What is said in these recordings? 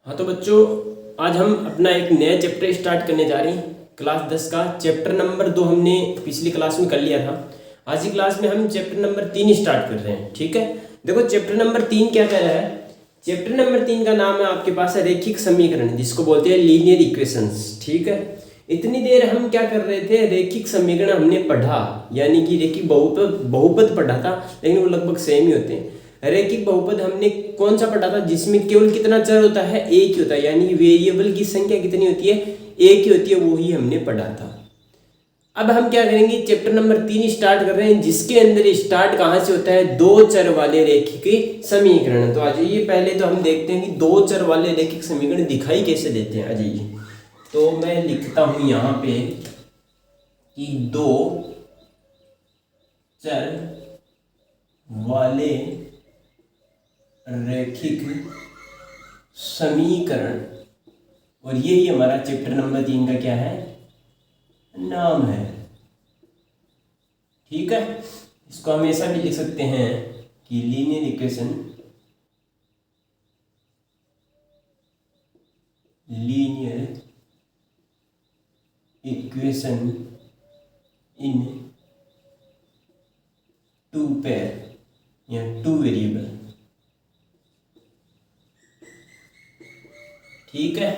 हाँ तो बच्चों, आज हम अपना एक नया चैप्टर स्टार्ट करने जा रहे हैं। क्लास 10 का चैप्टर नंबर 2 हमने पिछली क्लास में कर लिया था। आज की क्लास में हम चैप्टर नंबर 3 स्टार्ट कर रहे हैं। ठीक है, देखो चैप्टर नंबर 3 क्या कह रहा है। चैप्टर नंबर 3 का नाम है आपके पास है रेखिक समीकरण, जिसको बोलते हैं लीनियर इक्वेशंस। ठीक है, इतनी देर हम क्या कर रहे थे, रेखिक समीकरण हमने पढ़ा, यानी कि रेखिक बहुपद पढ़ा था, लेकिन वो लगभग सेम ही होते हैं। रैखिक बहुपद हमने कौन सा पढ़ा था, जिसमें केवल कितना चर होता है, एक ही होता है, यानी कि वेरिएबल की संख्या कितनी होती है, एक ही होती है, वो ही हमने पढ़ा था। अब हम क्या करेंगे, चैप्टर नंबर 3 स्टार्ट कर रहे हैं, जिसके अंदर स्टार्ट कहाँ से होता है, दो चर वाले रेखिक समीकरण। तो आ जाइए, पहले तो हम देखते हैं कि दो चर वाले रेखिक समीकरण दिखाई कैसे देते हैं। आ जाइए, तो मैं लिखता हूं यहाँ पे कि दो चर वाले रैखिक समीकरण, और यही हमारा चैप्टर नंबर 3 का क्या है, नाम है। ठीक है, इसको हम ऐसा भी लिख सकते हैं कि linear equation, linear equation in two pair या टू वेरिएबल। ठीक है,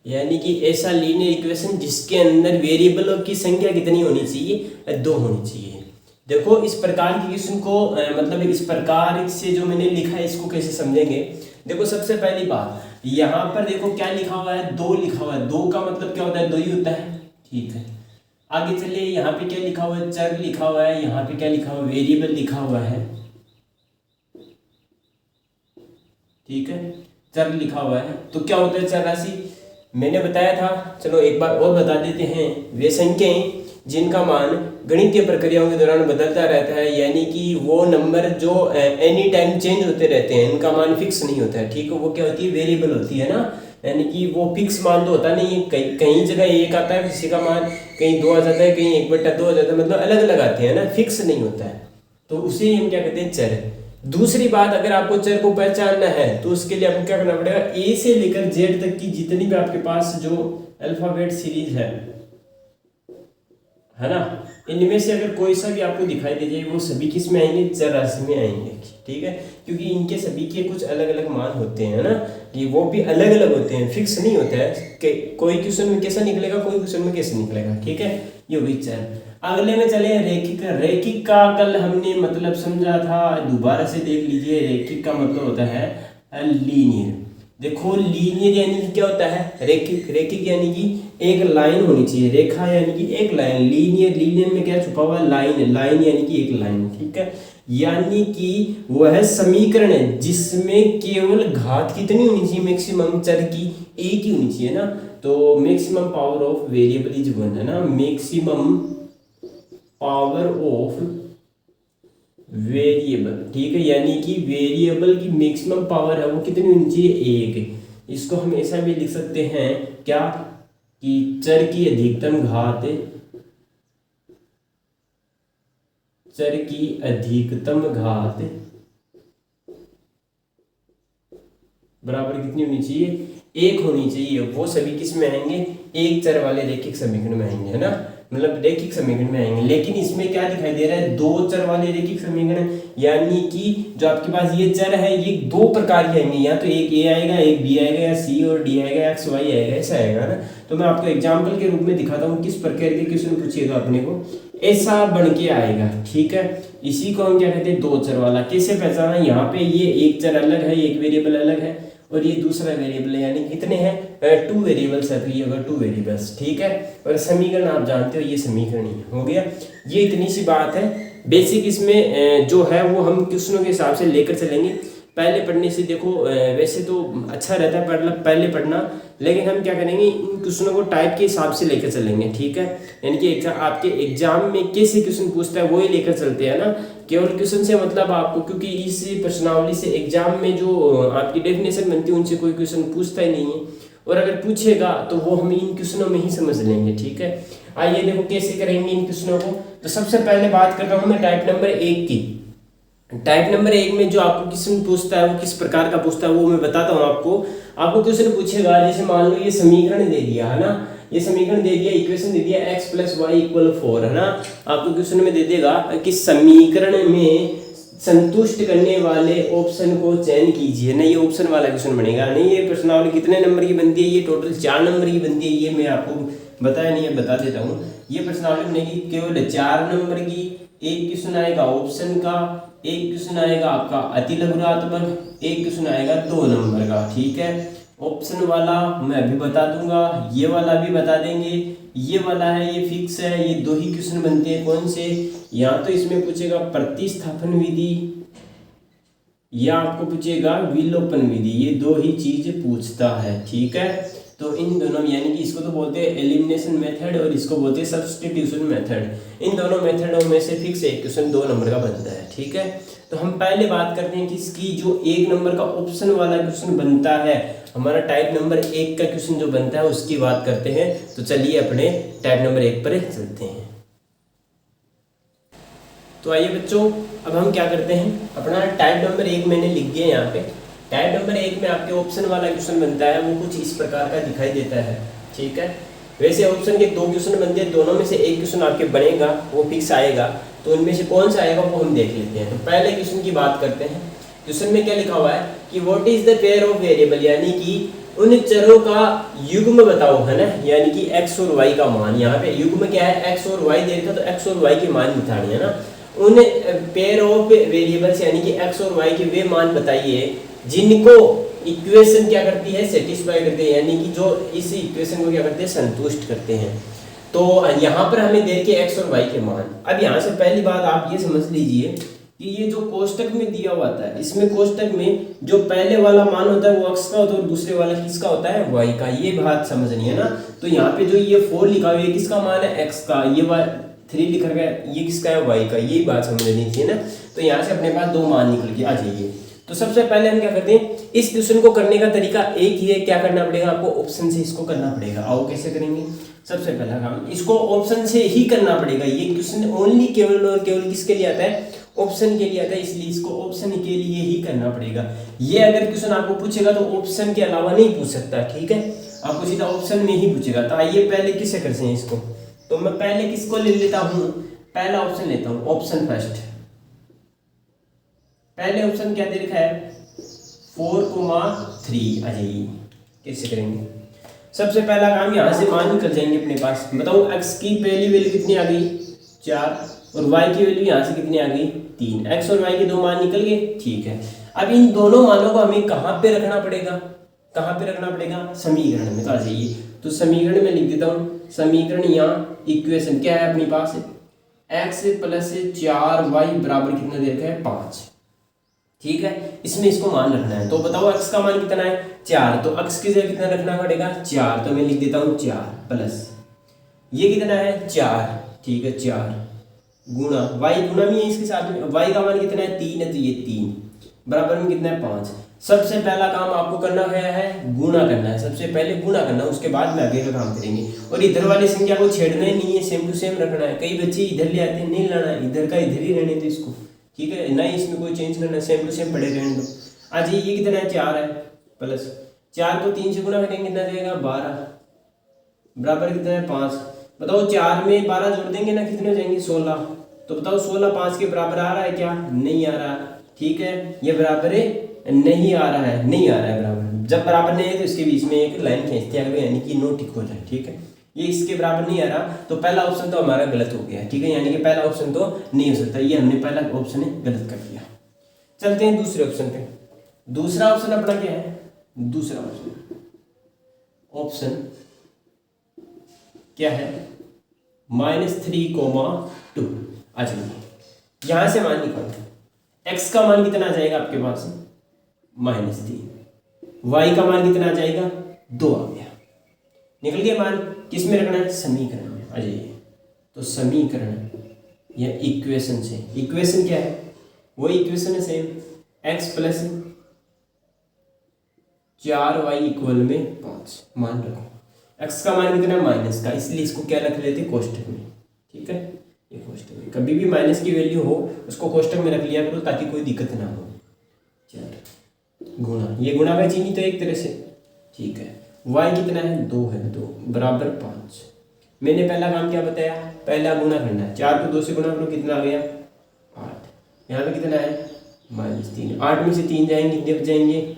यानी कि ऐसा लीनियर इक्वेशन जिसके अंदर वेरिएबलों की संख्या कितनी होनी चाहिए, दो होनी चाहिए। देखो इस प्रकार की क्वेश्चन को मतलब इस प्रकार से जो मैंने लिखा है, इसको कैसे समझेंगे। देखो सबसे पहली बात, यहाँ पर देखो क्या लिखा हुआ है, दो लिखा हुआ है। दो का मतलब क्या होता है, दो ही होता है। ठीक है, आगे चलिए, यहाँ पे क्या लिखा हुआ है, चर लिखा हुआ है। यहाँ पे क्या लिखा हुआ है, वेरिएबल लिखा हुआ है। ठीक है, चर लिखा हुआ है। तो क्या होता है चर राशि, मैंने बताया था, चलो एक बार और बता देते हैं। वे संख्याएं जिनका मान गणितीय प्रक्रियाओं के दौरान बदलता रहता है, यानी कि वो नंबर जो एनी टाइम चेंज होते रहते हैं, इनका मान फिक्स नहीं होता है। ठीक है, वो क्या होती है, वेरिएबल होती है ना, यानी कि वो फिक्स मान तो होता नहीं है। कहीं जगह एक आता है किसी का मान, कहीं दो आ जाता है, कहीं 1/2 आ जाता है, मतलब अलग अलग आते हैं ना, फिक्स नहीं होता है। तो उसे ही हम क्या कहते हैं, चर। दूसरी बात, अगर आपको चर को पहचानना है तो उसके लिए आपको क्या करना पड़ेगा, ए से लेकर जेड तक की जितनी भी आपके पास जो अल्फाबेट सीरीज है ना, इनमें से अगर कोई सा भी आपको दिखाई दे जाए, वो सभी किस में आएंगे, चर राशि में आएंगे। ठीक है, क्योंकि इनके सभी के कुछ अलग अलग मान होते हैं ना, कि वो भी अलग अलग होते हैं, फिक्स नहीं होता है कि कोई क्वेश्चन में कैसा निकलेगा, कोई क्वेश्चन में कैसे निकलेगा। ठीक है, ये हुई चर। अगले में चले रैखिक। रैखिक का कल हमने मतलब समझा था, दोबारा से देख लीजिए। रैखिक का मतलब होता है लीनियर। देखो लीनियर यानी कि क्या होता है, रैखिक। रैखिक यानी कि एक लाइन होनी चाहिए, रेखा यानी कि एक लाइन। लीनियर, लीनियर में क्या छुपा हुआ है, लाइन। लाइन यानी कि एक लाइन। ठीक है, यानी कि वह समीकरण है जिसमें केवल घात कितनी होनी चाहिए, मैक्सिमम चर की एक ही होनी चाहिए ना। तो maximum power of variable is 1 है ना, मैक्सिमम पावर ऑफ वेरिएबल। ठीक है, यानी कि वेरिएबल की मैक्सिमम पावर है वो कितनी होनी चाहिए, 1। इसको हम ऐसा भी लिख सकते हैं क्या, कि चर की अधिकतम घात, चर की अधिकतम घात बराबर कितनी होनी चाहिए, 1 होनी चाहिए। वो सभी किस में आएंगे, एक चर वाले रैखिक समीकरण में आएंगे, है ना, मतलब रैखिक समीकरण में आएंगे। लेकिन इसमें क्या दिखाई दे रहा है, दो चर वाले रैखिक समीकरण, यानी कि जो आपके पास ये चर है, ये दो प्रकार के आएंगे, या तो एक ए आएगा, एक बी आएगा, या सी और डी आएगा, एक्स वाई आएगा, ऐसा आएगा ना। तो मैं आपको एग्जाम्पल के रूप में दिखाता हूँ, किस प्रकार के क्वेश्चन पूछिएगा अपने को, ऐसा बन के आएगा। ठीक है, इसी को हम क्या कहते हैं, दो चर वाला। कैसे पहचाना, यहाँ पे ये एक चर अलग है, एक वेरिएबल अलग है, और ये दूसरा वेरिएबल है, यानी कितने हैं, 2 वेरिएबल्स है, तो ये होगा 2 वेरिएबल्स। ठीक है, और समीकरण आप जानते हो, ये समीकरण ही हो गया। ये इतनी सी बात है बेसिक। इसमें जो है वो हम क्वेश्चनों के हिसाब से लेकर चलेंगे। पहले पढ़ने से देखो वैसे तो अच्छा रहता है पहले पढ़ना, लेकिन हम क्या करेंगे, इन क्वेश्चनों को टाइप के हिसाब से लेकर चलेंगे। ठीक है, यानी कि आपके एग्जाम में कैसे क्वेश्चन पूछता है वही लेकर चलते हैं ना। केवल क्वेश्चन से मतलब आपको, क्योंकि इस प्रश्नावली से एग्जाम में जो आपकी डेफिनेशन बनती है उनसे कोई क्वेश्चन पूछता ही नहीं है, और अगर पूछेगा तो वो हम इन क्वेश्चनों में ही समझ लेंगे। ठीक है, आइए देखो कैसे करेंगे इन क्वेश्चनों को। तो सबसे पहले बात कर रहा हूँ मैं टाइप नंबर 1 की। टाइप नंबर 1 में जो आपको क्वेश्चन पूछता है वो किस प्रकार का पूछता है वो मैं बताता हूँ आपको क्वेश्चन पूछेगा, जैसे मान लो ये समीकरण दे दिया है ना, ये समीकरण दे दिया, इक्वेशन दे दिया x + y = 4 है ना। आपको क्वेश्चन में दे देगा कि समीकरण में संतुष्ट करने वाले ऑप्शन को चयन कीजिए ना, ये ऑप्शन वाला क्वेश्चन बनेगा नहीं। ये प्रश्नावली कितने नंबर की बनती है, ये टोटल 4 नंबर की बनती है, ये मैं आपको बताया नहीं है, बता देता हूँ। ये प्रश्नावली बनेगी केवल 4 नंबर की। एक क्वेश्चन आएगा ऑप्शन का, एक क्वेश्चन आएगा आपका अतिलघुरात्मक, एक क्वेश्चन आएगा 2 नंबर का, ठीक है। ऑप्शन वाला मैं अभी बता दूंगा, ये वाला भी बता देंगे, ये वाला है ये फिक्स है, ये 2 ही क्वेश्चन बनते हैं। कौन से, या तो इसमें पूछेगा प्रतिस्थापन विधि या आपको पूछेगा विलोपन विधि, ये 2 ही चीज पूछता है, ठीक है। तो इन दोनों यानी कि इसको तो बोलते हैं एलिमिनेशन मेथड और इसको बोलते हैं सब्स्टिट्यूशन मेथड। इन दोनों मेथडों में से फिक्स एक क्वेश्चन 2 नंबर का बनता है, ठीक है। तो हम पहले बात करते हैं कि इसकी जो 1 नंबर का ऑप्शन वाला क्वेश्चन बनता है, हमारा टाइप नंबर 1 का क्वेश्चन जो बनता है उसकी बात करते हैं। तो चलिए अपने टाइप नंबर 1 पर चलते हैं। तो आइए बच्चों, अब हम क्या करते हैं, अपना टाइप नंबर 1 मैंने लिख दिया यहाँ पे। टाइप नंबर 1 में आपके ऑप्शन वाला क्वेश्चन बनता है, वो कुछ इस प्रकार का दिखाई देता है, ठीक है। वैसे ऑप्शन के 2 क्वेश्चन बनते हैं, दोनों में से एक क्वेश्चन आपके बनेगा, वो फिक्स आएगा। तो उनमें से कौन सा आएगा वो हम देख लेते हैं। तो पहले क्वेश्चन की बात करते हैं। क्वेश्चन में क्या लिखा हुआ है कि what is the pair of variable, यानी कि उन चरों का युग्म बताओ, है ना, यानी कि x और y का मान। यहाँ पे युग्म क्या है, x और y दे रखा, तो x और y के मान बताने, है ना। उन पेयर ऑफ वेरिएबल्स यानी कि x और y के वे मान बताइए जिनको इक्वेशन क्या करती है, सेटिस्फाई करते हैं, यानी कि जो इस इक्वेशन को क्या करते हैं, संतुष्ट करते हैं। तो यहाँ पर हमें दे के x और y के मान। अब यहाँ से पहली बात आप ये समझ लीजिए कि ये जो कोष्टक में दिया हुआ था, इसमें कोष्टक में जो पहले वाला मान होता है वो x का होता है और दूसरे वाला किसका होता है, y का। ये बात समझनी है ना। तो यहाँ पे जो ये 4 लिखा हुआ है किसका मान है, x का, ये 3 लिखा गया ये किसका है, y का। ये बात समझनी थी ना। तो यहाँ से अपने पास 2 मान निकल के आ जाइए। तो सबसे पहले हम क्या करते हैं, इस क्वेश्चन को करने का तरीका एक ही है, क्या करना पड़ेगा आपको, ऑप्शन से इसको करना पड़ेगा। आओ कैसे करेंगे, सबसे पहला काम इसको ऑप्शन से ही करना पड़ेगा। ये क्वेश्चन ओनली केवल और केवल किसके लिए आता है, ऑप्शन के लिए आता है, इसलिए इसको ऑप्शन के लिए ही करना पड़ेगा। ये अगर क्वेश्चन आपको पूछेगा तो ऑप्शन के अलावा नहीं पूछ सकता, ठीक है, आपको सीधा ऑप्शन में ही पूछेगा। तो आइए पहले किससे करते हैं इसको। तो मैं पहले किसको ले लेता हूँ, पहला ऑप्शन लेता हूँ, ऑप्शन फर्स्ट। पहले ऑप्शन क्या दे रखा है, 4,3। आ जाइए कैसे करेंगे। सबसे पहला काम, यहाँ से मान निकल जाएंगे अपने पास। बताओ x की पहली वैल्यू कितनी आ गई, 4, और y की वैल्यू यहाँ से कितनी आ गई, 3। x और y के 2 मान निकल गए, ठीक है। अब इन दोनों मानों को हमें कहाँ पे रखना पड़ेगा, कहाँ पे रखना पड़ेगा, समीकरण में। तो आ जाइए, तो समीकरण में लिख देता हूँ। समीकरण यहाँ इक्वेशन क्या है अपने पास, x + 4y बराबर कितना दे रखा है, 5, ठीक है। इसमें इसको मान रखना है। तो बताओ x का मान कितना है, 4, तो x की जगह कितना रखना पड़ेगा, 4। तो मैं लिख देता हूँ 4 प्लस ये कितना है, 4, ठीक है, 4 गुणा y, गुणा भी है इसके साथ में, y का मान कितना है, 3 है, तो ये 3 बराबर में कितना है, 5। सबसे पहला काम आपको करना है गुणा करना है, सबसे पहले गुणा करना है, उसके बाद में आगे का काम करेंगे। और इधर वाली संख्या को छेड़ना ही नहीं है, सेम टू सेम रखना है। कई बच्चे इधर ले आते हैं, नहीं लाना है, इधर का इधर ही रहने दो इसको, ठीक है, नहीं इसमें कोई चेंज करना, सेम टू सेम पड़े रहने दो। आज ये कितना है, 4 है, प्लस 4 को 3 से गुणा करेंगे कितना देगा, 12 बराबर कितना है, 5। बताओ 4 में 12 जोड़ देंगे ना, कितने हो जाएंगे, 16। तो बताओ 16 5 के बराबर आ रहा है क्या, नहीं आ रहा, ठीक है। ये बराबर है, नहीं आ रहा है, नहीं आ रहा है बराबर। जब बराबर नहीं है तो इसके बीच में एक लाइन खींचते हैं, यानी कि नो टिक हो जाए, ठीक है। ये इसके बराबर नहीं आ रहा, तो पहला ऑप्शन तो हमारा गलत हो गया, ठीक है, यानी कि पहला ऑप्शन तो नहीं हो सकता, ये हमने पहला ऑप्शन गलत कर दिया। चलते हैं दूसरे ऑप्शन पे। दूसरा ऑप्शन अपना क्या है, दूसरा ऑप्शन क्या है, -3,2। अच्छा, यहां से मान निकालो। x का मान कितना आ जाएगा आपके पास, -3। y का मान कितना आ जाएगा, 2 आ गया, निकल गया मान। किस में रखना है, समीकरण में। आ जाइए, तो समीकरण या इक्वेशन से, इक्वेशन क्या है, वो इक्वेशन है सेम, x + 4y = 5 मान रखो। x का मान कितना है, माइनस का, इसलिए इसको क्या रख लेते कोष्टक में, ठीक है। ये कोष्टक में कभी भी माइनस की वैल्यू हो उसको कोष्टक में रख लिया करो ताकि कोई दिक्कत ना हो। 4 गुणा, ये गुणा का चीनी तो एक तरह से, ठीक है। y कितना है 2 है, 2 बराबर 5। मैंने पहला काम क्या बताया, पहला गुणा करना है। 4 को 2 से गुणा करो कितना आ गया 8। यहाँ पे कितना है -3। 8 में से 3 जाएंगे कितने बचेंगे,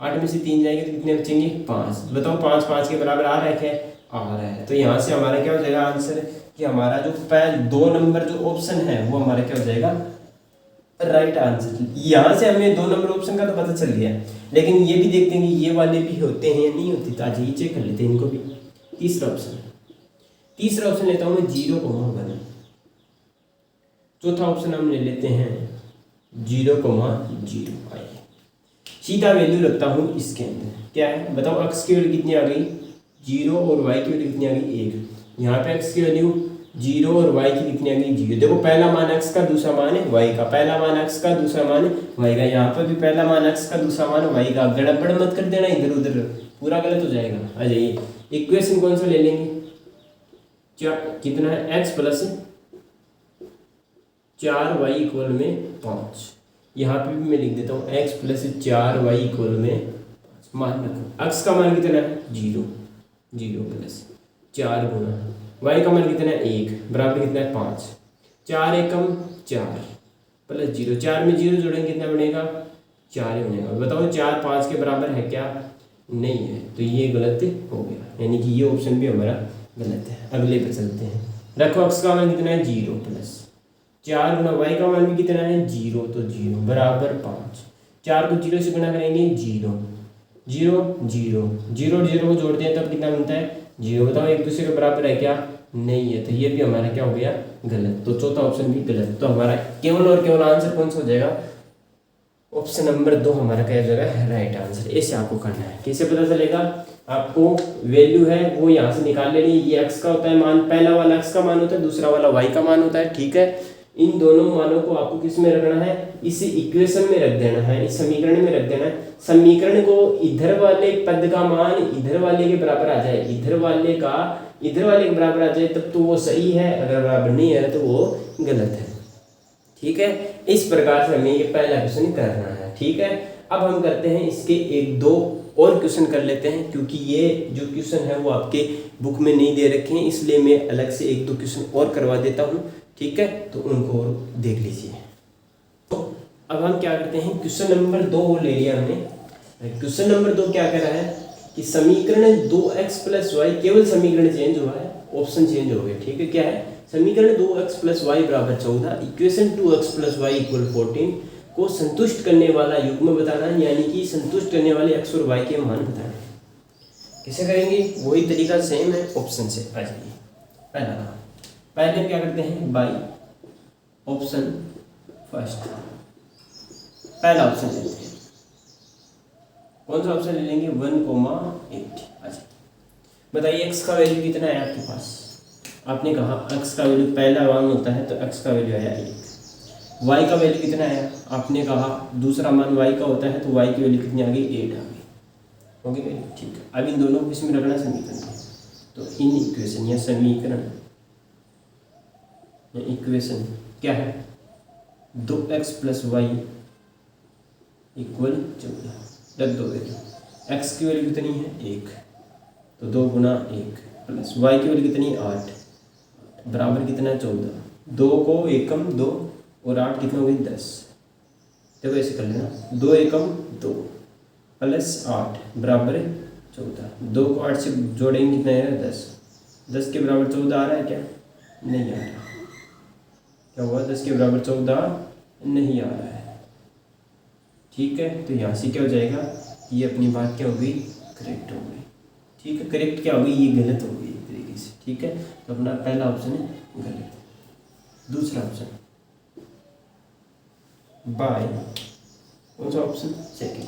8 में से 3 जाएंगे तो कितने बचेंगे 5। बताओ 5 5 के बराबर आ रहा है क्या, आ रहा है। तो यहाँ से हमारा क्या हो जाएगा आंसर कि हमारा जो पहले 2 नंबर जो ऑप्शन है वो हमारा क्या हो जाएगा राइट आंसर। यहाँ से हमें 2 नंबर ऑप्शन का तो पता चल गया, लेकिन ये भी देखते हैं कि ये वाले भी होते हैं या नहीं होते, तो आज ये चेक कर लेते हैं इनको भी। तीसरा ऑप्शन लेता हूँ मैं 0,1। चौथा ऑप्शन हम ले लेते हैं 0,0। आइए सीधा वैल्यू रखता हूँ इसके अंदर, क्या है बताओ, x की वैल्यू कितनी आ गई 0 और y की वैल्यू कितनी आ गई 1। यहाँ पे x की वैल्यू 0 और y की कितनी आ गई 0। देखो पहला मान x का, दूसरा मान है y का, पहला मान x का, दूसरा मान है y का। यहाँ पर भी पहला मान x का, दूसरा मान है y का। गड़बड़ मत कर देना इधर उधर, पूरा गलत हो जाएगा। आ जाइए इक्वेशन कौन सा ले लेंगे, कितना है x प्लस 4y इक्वल में 5। यहाँ पे भी मैं लिख देता हूँ x प्लस 4y इक्वल में 5। मान रखो x का मान कितना है 0 प्लस 4 गुना y का मान कितना है 1 बराबर कितना है 5। 4 एकम 4 प्लस 0, 4 में 0 जोड़ेंगे कितना बनेगा 4 ही बनेगा। बताओ 4 5 के बराबर है क्या, नहीं है, तो ये गलत हो गया, यानी कि ये ऑप्शन भी हमारा गलत है। अगले पे चलते हैं। रखो x का मान कितना है 0 प्लस 4 गुना y का मान भी कितना है 0, तो 0 बराबर 5। 4 को 0 से गुना करेंगे 0 0 0 0 0 को जोड़ते हैं तब कितना मिलता है 0। बताओ एक दूसरे के बराबर है क्या, नहीं है, तो ये भी हमारा क्या हो गया गलत। तो चौथा ऑप्शन भी गलत। तो हमारा केवल और केवल आंसर कौन सा हो जाएगा, ऑप्शन नंबर 2 हमारा क्या हो जाएगा राइट आंसर। ऐसे आपको करना है। कैसे पता चलेगा, आपको वैल्यू है वो यहाँ से निकाल लेनी। ये x का होता है मान, पहला वाला x का मान होता है, दूसरा वाला y का मान होता है, ठीक है। इन दोनों मानों को आपको किस में रखना है, इस इक्वेशन में रख देना है, इस समीकरण में रख देना है। समीकरण को इधर वाले पद का मान इधर वाले के बराबर आ जाए, इधर वाले के बराबर आ जाए तब तो वो सही है, अगर बराबर नहीं है तो वो गलत है, ठीक है। इस प्रकार से हमें ये पहला क्वेश्चन करना है, ठीक है। अब हम करते हैं इसके 1-2 और क्वेश्चन कर लेते हैं, क्योंकि ये जो क्वेश्चन है वो आपके बुक में नहीं दे रखे हैं, इसलिए मैं अलग से 1-2 क्वेश्चन और करवा देता हूँ, ठीक है। तो उनको और देख लीजिए। तो अब हम क्या करते हैं, क्वेश्चन नंबर 2 ले लिया हमने। क्वेश्चन नंबर 2 क्या कह रहा है कि समीकरण 2x + y, केवल समीकरण चेंज हुआ है, ऑप्शन चेंज हो गए, ठीक है। क्या है, समीकरण 2x + y = 14, equation 2x + y = 14 को संतुष्ट करने वाला युग्म बताना है, यानी कि संतुष्ट करने वाले x और y के मान बताना है। कैसे करेंगे, वही तरीका सेम है, ऑप्शन से आ जाइए। पहले क्या करते हैं, बाई ऑप्शन फर्स्ट, पहला ऑप्शन लेते हैं। कौन सा ऑप्शन ले लेंगे, 1,8। अच्छा बताइए x का वैल्यू कितना है आपके पास। आपने कहा x का वैल्यू पहला मान होता है तो x का वैल्यू आया 1। y का वैल्यू कितना है, आपने कहा दूसरा मान y का होता है तो y की वैल्यू कितनी आ गई 8 आ गई, हो गई वैल्यू, ठीक है। अब इन दोनों को इसमें रखना समीकरण में, तो इन इक्वेशन या समीकरण इक्वेशन क्या है, 2x + y = 14। रख दो वैल्यू, x की वैल्यू कितनी है 1, तो 2 गुना 1 प्लस y की वैल्यू कितनी 8 बराबर कितना है 14। 2 को एकम 2 और 8 कितना हो गई 10। देखो ऐसे कर लेना, 2 एकम 2 प्लस 8 बराबर 14। 2 को 8 से जोड़ेंगे कितना है 10। 10 के बराबर 14 आ रहा है क्या, नहीं आ रहा। क्या हुआ, 10 के बराबर 14 नहीं आ रहा है, ठीक है। तो यहाँ से क्या हो जाएगा, ये अपनी बात क्या हो गई करेक्ट हो गई, ठीक है। करेक्ट क्या हो गई, ये गलत हो गई एक तरीके से, ठीक है। तो अपना पहला ऑप्शन है गलत। दूसरा ऑप्शन बाय, कौन सा ऑप्शन, सेकेंड।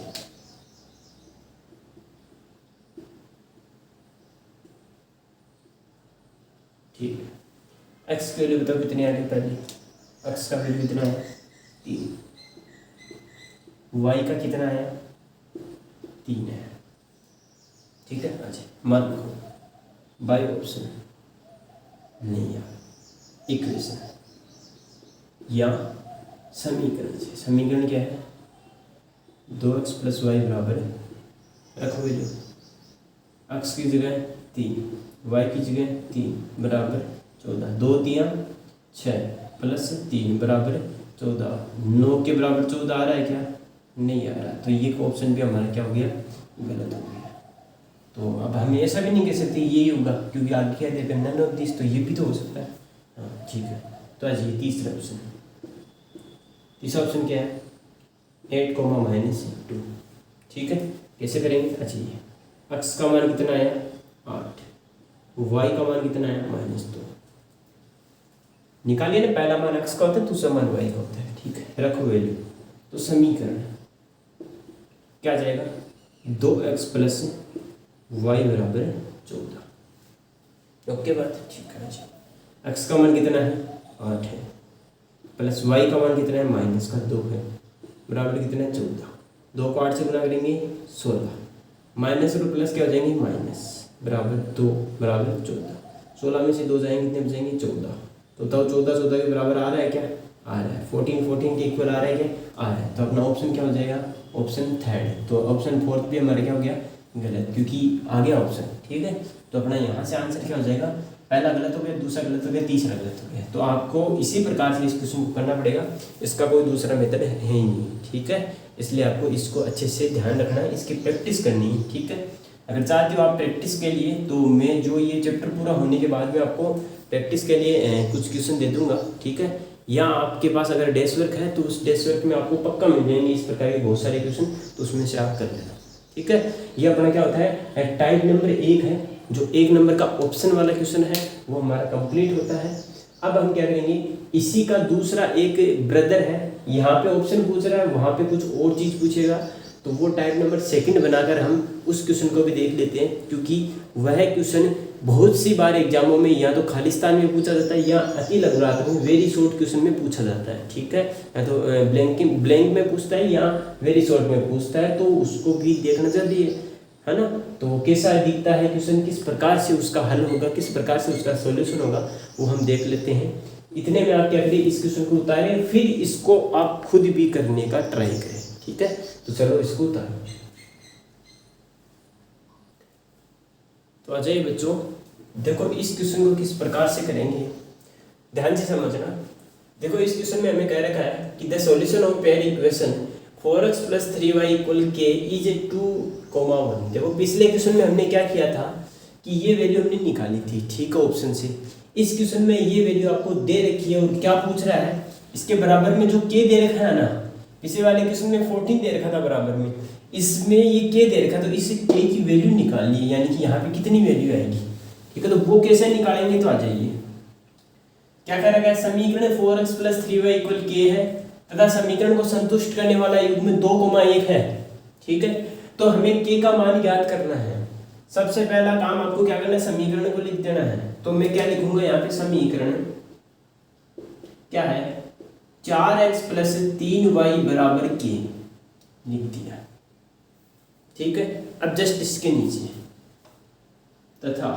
ठीक है, x की वैल्यू बताओ कितनी आ गई, पहले x का वैल्यू कितना है 3, y का कितना है 3 है, ठीक है। अच्छा मान रखो बाय ऑप्शन नहीं है इक्वेशन या समीकरण से। समीकरण क्या है, 2x प्लस वाई बराबर, रखो वैल्यू, x की जगह 3, y की जगह 3 बराबर 14, 2 3 6 प्लस 3 बराबर 14। 9 के बराबर 14 आ रहा है क्या, नहीं आ रहा, तो ये ऑप्शन भी हमारा क्या हो गया, गलत हो गया। तो अब हम ऐसा भी नहीं कह सकते यही होगा, क्योंकि आगे क्या देते हैं नन ऑफ दिस, तो ये भी तो हो सकता है। हाँ ठीक है, तो आज ये तीसरा ऑप्शन। तीसरा ऑप्शन क्या है, 8 -2। ठीक है, कैसे करेंगे, अच्छा ये x का मान कितना आया 8, y का मान कितना आया -2। निकालिए ना, पहला मान x का होता है, दूसरा मान y का होता है। ठीक है, रखो वैल्यू, तो समीकरण क्या जाएगा, 2x प्लस y बराबर 14। ओके बात, ठीक है जी। x का मान कितना है 8 है, प्लस y का मान कितना है -2 है, बराबर कितना है 14। 2 को 8 से गुना करेंगे 16, माइनस और प्लस क्या हो जाएंगे माइनस, बराबर 2 बराबर 14। 16 में से 2 जाएंगे, कितने बचेंगे 14। तो तब 14 के बराबर आ रहा है क्या, आ रहा है। 14 के इक्वल आ रहा है क्या, आ रहा है। तो अपना ऑप्शन क्या हो जाएगा, ऑप्शन थर्ड। तो ऑप्शन फोर्थ भी हमारा क्या हो गया, गलत, क्योंकि आ गया ऑप्शन। ठीक है, तो अपना यहाँ से आंसर क्या हो जाएगा, पहला गलत हो गया, दूसरा गलत हो गया, तीसरा गलत हो गया। तो आपको इसी प्रकार से इस क्वेश्चन को करना पड़ेगा, इसका कोई दूसरा मेथड है ही नहीं। ठीक है, इसलिए आपको इसको अच्छे से ध्यान रखना है, इसकी प्रैक्टिस करनी है। ठीक है, अगर चाहते हो आप प्रैक्टिस के लिए, तो मैं जो ये चैप्टर पूरा होने के बाद में आपको प्रैक्टिस के लिए कुछ क्वेश्चन दे दूंगा। ठीक है, या आपके पास अगर डेस्क वर्क है तो उस डेस्क वर्क में आपको पक्का मिल जाएंगे इस प्रकार के बहुत सारे क्वेश्चन, तो उसमें से आप कर लेना। ठीक है, ये अपना क्या होता है, टाइप नंबर 1 है, जो 1 नंबर का ऑप्शन वाला क्वेश्चन है वो हमारा कंप्लीट होता है। अब हम क्या करेंगे, इसी का दूसरा एक ब्रदर है, यहाँ पे ऑप्शन पूछ रहा है, वहाँ पे कुछ और चीज़ पूछेगा, तो वो टाइप नंबर 2 बनाकर हम उस क्वेश्चन को भी देख लेते हैं, क्योंकि वह क्वेश्चन बहुत सी बार एग्जामों में या तो खालिस्तान में पूछा जाता है या अति लघुरात में वेरी शॉर्ट क्वेश्चन में पूछा जाता है। ठीक है, या तो ब्लैंक में पूछता है या वेरी शॉर्ट में पूछता है, तो उसको भी देखना चाहिए, है ना। तो कैसा दिखता है क्वेश्चन, किस प्रकार से उसका हल होगा, किस प्रकार से उसका सॉल्यूशन होगा, वो हम देख लेते हैं। इतने में आप क्या करिए, इस क्वेश्चन को उतारें, फिर इसको आप खुद भी करने का ट्राई करें। ठीक है, तो चलो इसको उतारो। तो आ जाइए बच्चों, देखो इस क्वेश्चन को किस प्रकार से करेंगे, ध्यान से समझना। देखो इस क्वेश्चन में हमें कह रखा है कि the solution of pair equation 4x + 3y = k is 2,1। देखो पिछले क्वेश्चन में हमने क्या किया था कि ये वैल्यू हमने निकाली थी, ठीक है, ऑप्शन से। इस क्वेश्चन में ये वैल्यू आपको दे रखी है, और क्या पूछ रहा है, इसके बराबर में जो k दे रखा है ना, पिछले वाले क्वेश्चन में 14 दे रखा था बराबर में, इसमें ये k दे रखा, तो इस k की वैल्यू निकालनी है, यानी कि यहाँ पे कितनी वैल्यू आएगी। ठीक है, तो वो कैसे निकालेंगे, तो आ जाइए। क्या कह रखा है, समीकरण 4x + 3y = k है, तथा समीकरण को संतुष्ट करने वाला युग्म 2,1 है। ठीक है, तो हमें k का मान ज्ञात करना है। सबसे पहला काम आपको क्या करना है, समीकरण को लिख देना है। तो मैं क्या लिखूंगा यहाँ पे, समीकरण क्या है, 4x + 3y = k लिख दिया। ठीक है, अब जस्ट इसके नीचे तथा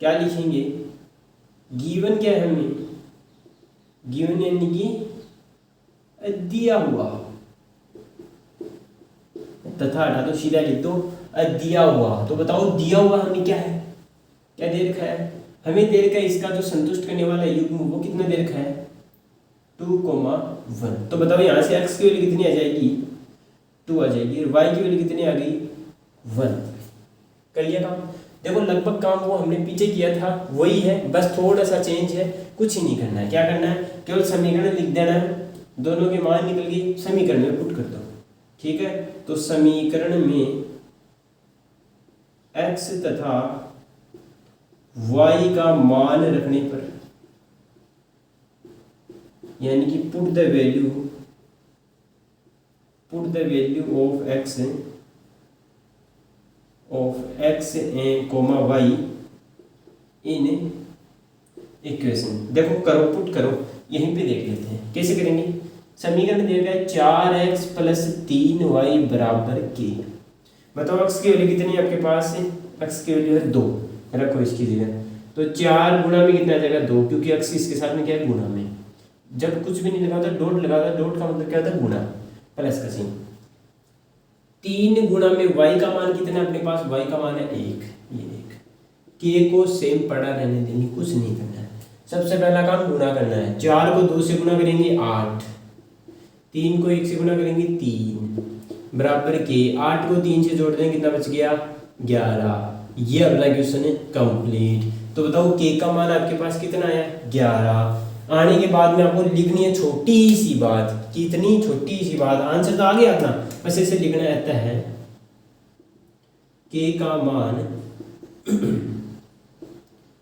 क्या लिखेंगे, गिवन क्या है हमें, गिवन यानी कि दिया हुआ, तथा हटा दो, सीधा लिख दो दिया हुआ। तो बताओ दिया हुआ हमें क्या है, क्या दे रखा है, हमें दे रखा है इसका जो संतुष्ट करने वाला युग्म वो कितना दे रखा है, 2,1। तो बताओ यहाँ से x की वैल्यू कितनी आ जाएगी, 2 आ जाएगी, और y की वैल्यू कितनी आ गई, 1। कर लिया काम। देखो लगभग काम वो हमने पीछे किया था वही है, बस थोड़ा सा चेंज है, कुछ ही नहीं करना है। क्या करना है, केवल समीकरण लिख देना है, दोनों के मान निकल गए, समीकरण में पुट कर दो। ठीक है, तो समीकरण में x तथा y का मान रखने पर, यानी कि put the value of x comma y in equation. देखो करो, पुट करो, यहीं पे देख लेते हैं कैसे करेंगे। समीकरण दे रखा है 4x + 3y = k। बताओ x की वैल्यू कितनी है आपके पास, x की वैल्यू है 2, रखो इसकी जगह। तो 4 गुणा में कितना आ जाएगा 2, क्योंकि अक्स इसके साथ में क्या है गुणा में। जब कुछ भी नहीं लगा होता डॉट लगा होता, डॉट का मतलब क्या होता है गुणा, प्लस का चिन्ह। 3 गुणा में y का मान कितना है अपने पास, y का मान है 1, ये 1। k को सेम पड़ा रहने देंगे, कुछ नहीं करना है। सबसे पहला काम गुणा करना है। 4 को 2 से गुणा करेंगे 8, 3 को 1 से गुणा करेंगे 3 बराबर के 8 को 3 से जोड़ देंगे कितना बच गया 11। ये अपना क्वेश्चन है कंप्लीट। तो बताओ k का मान आपके पास कितना आया 11। आने के बाद में आपको लिखनी है छोटी सी बात, कितनी छोटी सी बात, आंसर तो आ गया अपना, बस ऐसे लिखना रहता है k का मान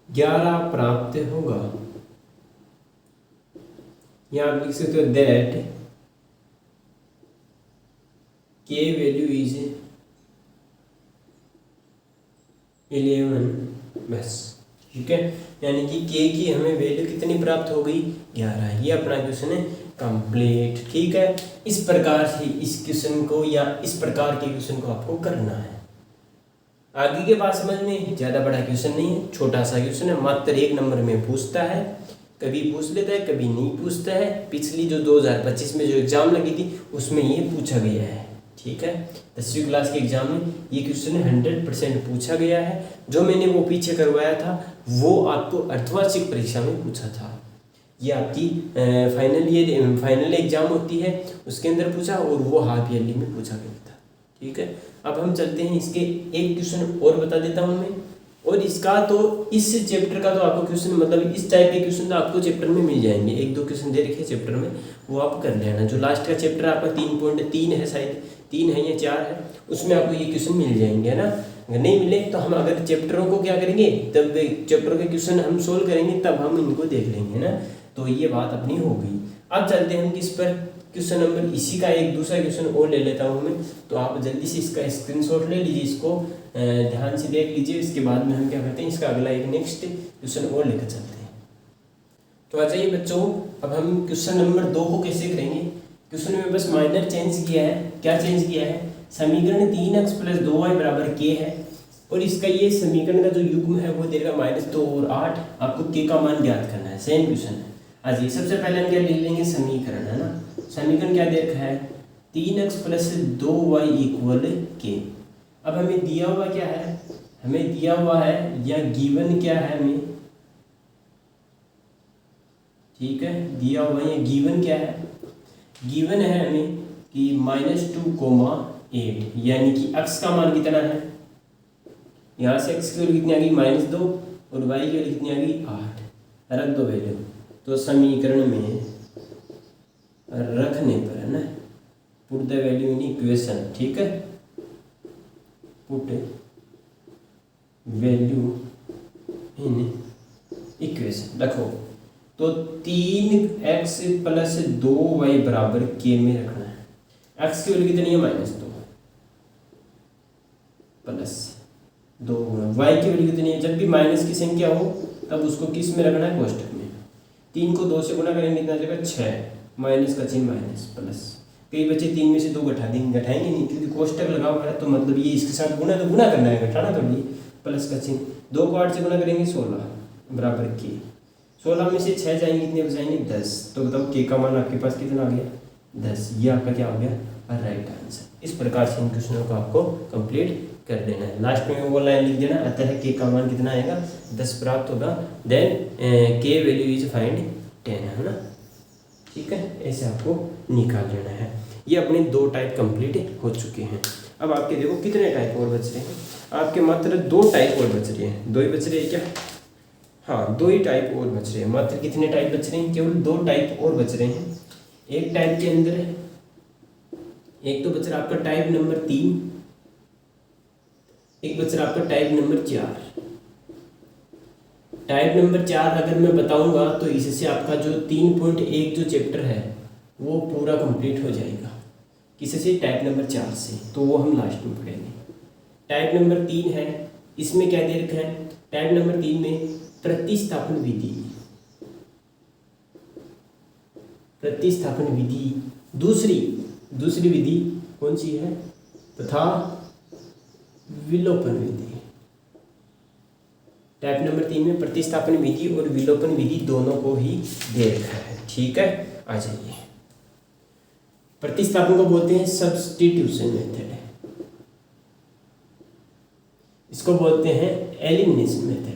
11 प्राप्त होगा। यहां आप लिख सकते हो दैट k वैल्यू इज 11, बस ठीक है। यानी कि k की हमें वैल्यू कितनी प्राप्त हो गई 11। ये अपना क्वेश्चन है कंप्लीट, ठीक है। इस प्रकार से इस क्वेश्चन को या इस प्रकार के क्वेश्चन को आपको करना है। आगे के बात समझ में, ज़्यादा बड़ा क्वेश्चन नहीं है, छोटा सा क्वेश्चन है, मात्र 1 नंबर में पूछता है, कभी पूछ लेता है कभी नहीं पूछता है। पिछली जो 2025 में जो एग्जाम लगी थी उसमें ये पूछा गया है, ठीक है। 10वीं क्लास के एग्जाम में ये क्वेश्चन 100% पूछा गया है। जो मैंने वो पीछे करवाया था वो आपको अर्धवार्षिक परीक्षा में पूछा था। ये आपकी फाइनल एग्जाम होती है उसके अंदर पूछा, और वो हाफ ईयरली में पूछा गया था, ठीक है। अब हम चलते हैं, इसके एक क्वेश्चन और बता देता हूँ मैं। और इसका तो इस चैप्टर का तो आपको क्वेश्चन मतलब इस टाइप के क्वेश्चन तो आपको चैप्टर में मिल जाएंगे। 1-2 क्वेश्चन दे रखे चैप्टर में, वो आप कर लेना। जो लास्ट का चैप्टर आपका 3.3 है, शायद 3 है या 4 है, उसमें आपको ये क्वेश्चन मिल जाएंगे, है ना। अगर नहीं मिले तो हम अगर चैप्टरों को क्या करेंगे, तब चैप्टर के क्वेश्चन हम सोल्व करेंगे, तब हम इनको देख लेंगे ना। तो ये बात अपनी हो गई। अब चलते हैं हम किस पर, क्वेश्चन नंबर, इसी का एक दूसरा क्वेश्चन और ले लेता हूँ मैं। तो आप जल्दी से इसका स्क्रीनशॉट ले लीजिए, इसको ध्यान से देख लीजिए। इसके बाद में हम क्या करते हैं, इसका अगला एक नेक्स्ट क्वेश्चन और लेकर चलते हैं। तो आ जाइए बच्चों, अब हम क्वेश्चन नंबर 2 को कैसे करेंगे। क्वेश्चन में बस माइनर चेंज किया है। क्या चेंज किया है, समीकरण 3x + 2y = k है, और इसका ये समीकरण का जो युग्म है वो देगा -2 और 8। आपको k का मान ज्ञात करना है, सेम क्वेश्चन है। आज ये सबसे पहले हम क्या लिख लेंगे, समीकरण, है ना। समीकरण क्या दे रखा है, 3x + 2y = k। अब हमें दिया हुआ क्या है, हमें दिया हुआ है या गिवन क्या है हमें, ठीक है, दिया हुआ है या गिवन क्या है, गिवन है हमें कि -2,8, यानी कि x का मान कितना है, यहाँ से x की वैल्यू कितनी आ गई -2 और y की वैल्यू कितनी आ गई 8। रख दो वैल्यू, तो समीकरण में रखने पर, है ना, put the value in equation, ठीक है, पुट वैल्यू इन इक्वेशन रखो। तो 3x + 2y = k में रखना है। x की वैल्यू कितनी है -2 प्लस 2 y की वैल्यू कितनी है, जब भी माइनस की संख्या हो तब उसको किस में रखना है, कोष्टक में। 3 को 2 से गुणा करेंगे कितना जगह 6, माइनस का चिन्ह माइनस प्लस। कई बच्चे 3 में से 2 घटाएंगे नहीं, क्योंकि कोष्टक लगा हुआ है, तो मतलब ये इसके साथ गुणा, तो गुणा करना है, घटाना थोड़ी, प्लस का चिन्ह। 2 को 8 से गुणा करेंगे 16 बराबर k। 16 में से 6 जाएंगे, कितने बचाएंगे 10। तो बताओ k का मान आपके पास कितना आ गया 10। ये आपका क्या हो गया, राइट आंसर। इस प्रकार से इन क्वेश्चनों को आपको कंप्लीट कर देना है। लास्ट में वो लाइन लिख देना, अतः k का मान कितना आएगा 10 प्राप्त होगा, then k value is find 10, है ना, ठीक है। ऐसे आपको निकाल लेना है। ये अपने 2 टाइप कंप्लीट हो चुके हैं। अब आपके देखो कितने टाइप और बच रहे हैं, आपके मात्र 2 टाइप और बच रहे हैं। 2 ही बच रहे हैं क्या, हाँ 2 ही टाइप और बच रहे हैं। मात्र कितने टाइप बच रहे हैं, केवल 2 टाइप और बच रहे हैं। एक टाइप के अंदर है, एक तो बच रहा आपका टाइप नंबर 3, एक बच रहा आपका टाइप नंबर 4। टाइप नंबर 4 अगर मैं बताऊंगा तो इससे आपका जो 3.1 जो चैप्टर है वो पूरा कंप्लीट हो जाएगा। किससे, टाइप नंबर 4 से, तो वो हम लास्ट में पढ़ेंगे। टाइप नंबर 3 है, इसमें क्या दे रखा है, टाइप नंबर 3 में प्रतिस्थापन विधि, प्रतिस्थापन विधि दूसरी विधि कौन सी है, तथा विलोपन विधि। टाइप नंबर 3 में प्रतिस्थापन विधि और विलोपन विधि दोनों को ही दे रखा है। ठीक है, आ जाइए। प्रतिस्थापन को बोलते हैं सब्स्टिट्यूशन मेथड, इसको बोलते हैं एलिमिनेशन मेथड।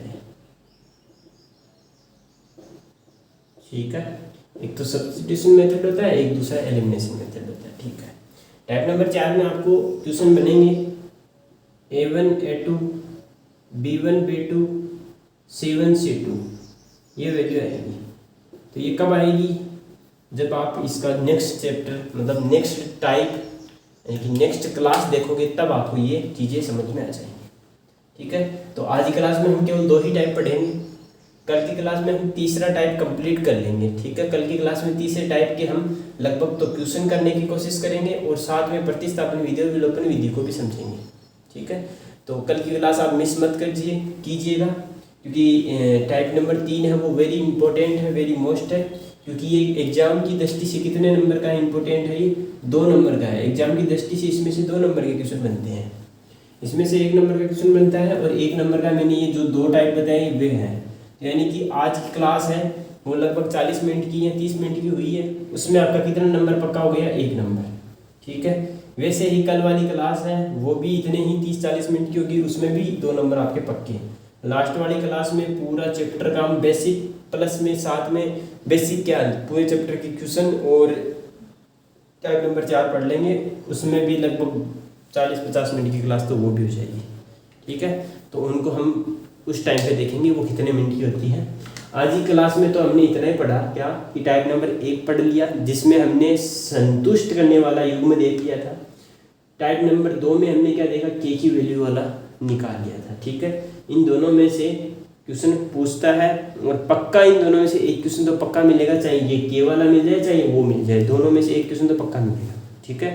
ठीक है, एक तो सब्स्टिट्यूशन मेथड होता है, एक दूसरा एलिमिनेशन मेथड होता है। ठीक है, टाइप नंबर 4 में आपको क्वेश्चन बनेंगे A1 A2 B1 B2 C1 C2, ये वैल्यू आएगी। तो ये कब आएगी? जब आप इसका नेक्स्ट चैप्टर मतलब नेक्स्ट टाइप यानी कि नेक्स्ट क्लास देखोगे, तब आपको ये चीज़ें समझ में आ जाएंगी। ठीक है, तो आज की क्लास में हम केवल 2 ही टाइप पढ़ेंगे, कल की क्लास में हम तीसरा टाइप कंप्लीट कर लेंगे। ठीक है, कल की क्लास में तीसरे टाइप के हम लगभग तो क्वेश्चन करने की कोशिश करेंगे और साथ में प्रतिस्थापन विधि और विलोपन विधि को भी समझेंगे। ठीक है, तो कल की क्लास आप मिस मत कीजिएगा, क्योंकि टाइप नंबर 3 है वो वेरी इंपॉर्टेंट है, वेरी मोस्ट है, क्योंकि ये एग्जाम की दृष्टि से कितने नंबर का इंपॉर्टेंट है? ये 2 नंबर का है। एग्जाम की दृष्टि से इसमें से 2 नंबर के क्वेश्चन बनते हैं, इसमें से 1 नंबर का क्वेश्चन बनता है और 1 नंबर का मैंने ये जो 2 टाइप बताए वे हैं। यानी कि आज की क्लास है वो लगभग 40 मिनट की या 30 मिनट की हुई है, उसमें आपका कितना नंबर पक्का हो गया? 1 नंबर। ठीक है, वैसे ही कल वाली क्लास है वो भी इतने ही 30-40 मिनट की होगी, उसमें भी 2 नंबर आपके पक्के हैं। लास्ट वाली क्लास में पूरा चैप्टर का हम बेसिक प्लस में साथ में बेसिक क्या पूरे चैप्टर के क्वेश्चन और टाइप नंबर 4 पढ़ लेंगे, उसमें भी लगभग 40-50 मिनट की क्लास तो वो भी हो जाएगी। ठीक है, तो उनको हम उस टाइम पे देखेंगे वो कितने मिनट की होती है। आज की क्लास में तो हमने इतना ही पढ़ा क्या कि टाइप नंबर 1 पढ़ लिया, जिसमें हमने संतुष्ट करने वाला युग्म देख लिया था। टाइप नंबर 2 में हमने क्या देखा? के की वैल्यू वाला निकाल लिया था। ठीक है, इन दोनों में से क्वेश्चन पूछता है और पक्का इन दोनों में से एक क्वेश्चन तो पक्का मिलेगा, चाहे ये के वाला मिल जाए चाहे वो मिल जाए, दोनों में से एक क्वेश्चन तो पक्का मिलेगा। ठीक है,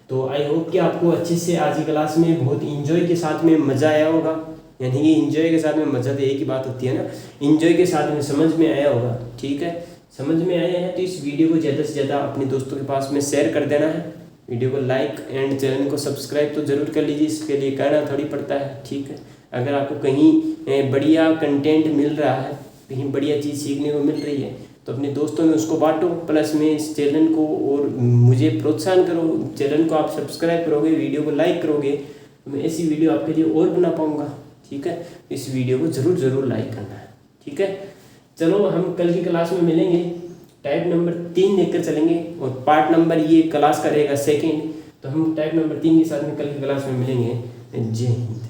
तो आई होप कि आपको अच्छे से आज की क्लास में बहुत इंजॉय के साथ में मज़ा आया होगा। यानी कि इंजॉय के साथ में मज़ा तो एक ही बात होती है ना, इंजॉय के साथ में समझ में आया होगा। ठीक है, समझ में आया है तो इस वीडियो को ज़्यादा से ज़्यादा अपने दोस्तों के पास में शेयर कर देना है। वीडियो को लाइक एंड चैनल को सब्सक्राइब तो ज़रूर कर लीजिए, इसके लिए कहना थोड़ी पड़ता है। ठीक है, अगर आपको कहीं बढ़िया कंटेंट मिल रहा है, कहीं बढ़िया चीज़ सीखने को मिल रही है, तो अपने दोस्तों में उसको बांटो, प्लस में इस चैनल को और मुझे प्रोत्साहन करो। चैनल को आप सब्सक्राइब करोगे, वीडियो को लाइक करोगे तो मैं ऐसी वीडियो आपके लिए और बना पाऊँगा। ठीक है, इस वीडियो को ज़रूर लाइक करना है। ठीक है, चलो हम कल की क्लास में मिलेंगे, टाइप नंबर 3 लेकर चलेंगे और पार्ट नंबर ये क्लास का रहेगा 2nd, तो हम टाइप नंबर 3 के साथ में कल की क्लास में मिलेंगे। जय हिंद।